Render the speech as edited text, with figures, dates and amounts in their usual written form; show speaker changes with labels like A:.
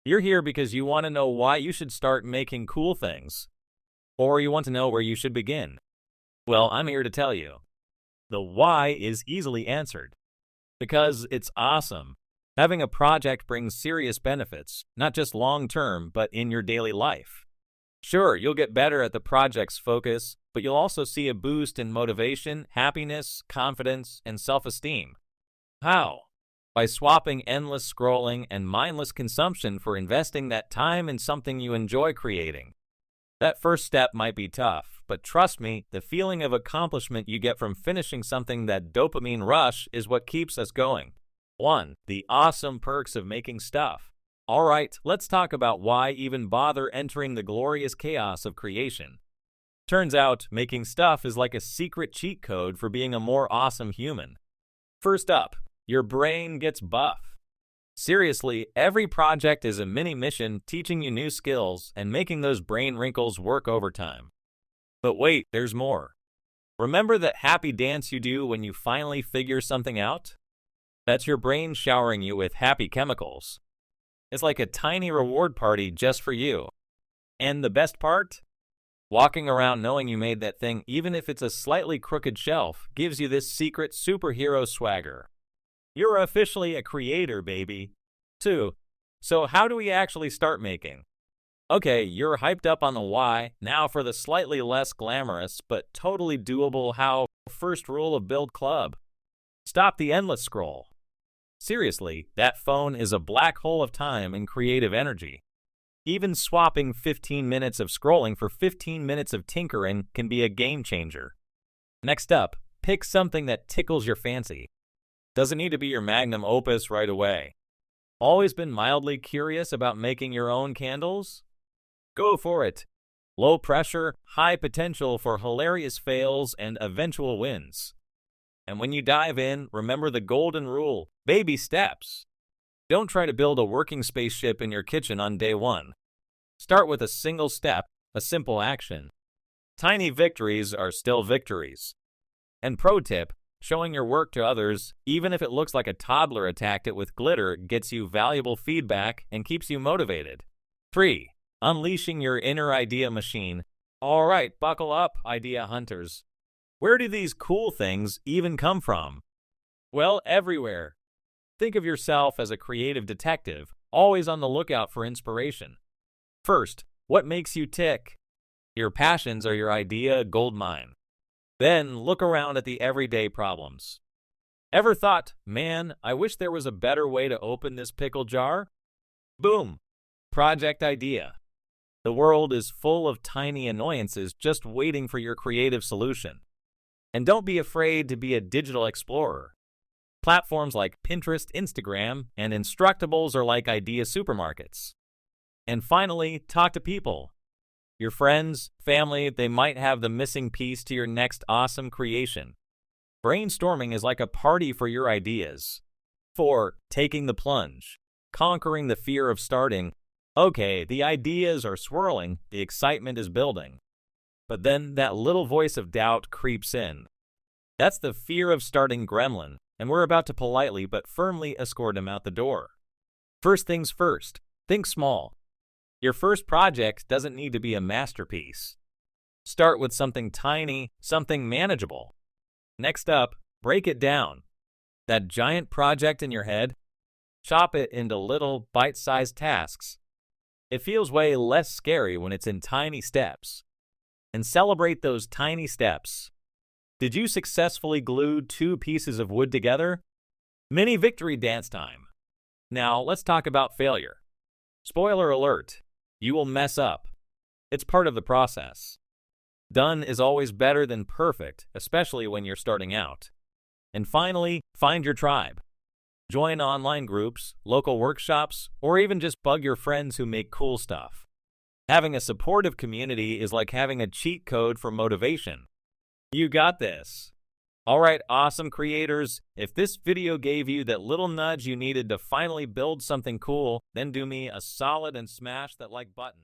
A: You're here because you want to know why you should start making cool things, or you want to know where you should begin. Well, I'm here to tell you. The why is easily answered. Because it's awesome. Having a project brings serious benefits, not just long-term, but in your daily life. Sure, you'll get better at the project's focus, but you'll also see a boost in motivation, happiness, confidence, and self-esteem. How? By swapping endless scrolling and mindless consumption for investing that time in something you enjoy creating. That first step might be tough, but trust me, the feeling of accomplishment you get from finishing something, that dopamine rush, is what keeps us going. 1. The awesome perks of making stuff. Alright, let's talk about why even bother entering the glorious chaos of creation. Turns out, making stuff is like a secret cheat code for being a more awesome human. First up, your brain gets buff. Seriously, every project is a mini mission teaching you new skills and making those brain wrinkles work overtime. But wait, there's more. Remember that happy dance you do when you finally figure something out? That's your brain showering you with happy chemicals. It's like a tiny reward party just for you. And the best part? Walking around knowing you made that thing, even if it's a slightly crooked shelf, gives you this secret superhero swagger. You're officially a creator, baby. 2. So how do we actually start making? Okay, you're hyped up on the why. Now for the slightly less glamorous but totally doable how. First rule of Build Club. Stop the endless scroll. Seriously, that phone is a black hole of time and creative energy. Even swapping 15 minutes of scrolling for 15 minutes of tinkering can be a game changer. Next up, pick something that tickles your fancy. Doesn't need to be your magnum opus right away. Always been mildly curious about making your own candles? Go for it. Low pressure, high potential for hilarious fails and eventual wins. And when you dive in, remember the golden rule: baby steps. Don't try to build a working spaceship in your kitchen on day 1. Start with a single step, a simple action. Tiny victories are still victories. And pro tip, showing your work to others, even if it looks like a toddler attacked it with glitter, gets you valuable feedback and keeps you motivated. 3. Unleashing your inner idea machine. All right, buckle up, idea hunters. Where do these cool things even come from? Well, everywhere. Think of yourself as a creative detective, always on the lookout for inspiration. First, what makes you tick? Your passions are your idea goldmine. Then look around at the everyday problems. Ever thought, man, I wish there was a better way to open this pickle jar? Boom! Project idea. The world is full of tiny annoyances just waiting for your creative solution. And don't be afraid to be a digital explorer. Platforms like Pinterest, Instagram, and Instructables are like idea supermarkets. And finally, talk to people. Your friends, family, they might have the missing piece to your next awesome creation. Brainstorming is like a party for your ideas. 4. Taking the plunge. Conquering the fear of starting. Okay, the ideas are swirling, the excitement is building. But then that little voice of doubt creeps in. That's the fear of starting gremlin, and we're about to politely but firmly escort him out the door. First things first, think small. Your first project doesn't need to be a masterpiece. Start with something tiny, something manageable. Next up, break it down. That giant project in your head, chop it into little, bite-sized tasks. It feels way less scary when it's in tiny steps. And celebrate those tiny steps. Did you successfully glue 2 pieces of wood together? Mini victory dance time. Now, let's talk about failure. Spoiler alert. You will mess up. It's part of the process. Done is always better than perfect, especially when you're starting out. And finally, find your tribe. Join online groups, local workshops, or even just bug your friends who make cool stuff. Having a supportive community is like having a cheat code for motivation. You got this. Alright, awesome creators, if this video gave you that little nudge you needed to finally build something cool, then do me a solid and smash that like button.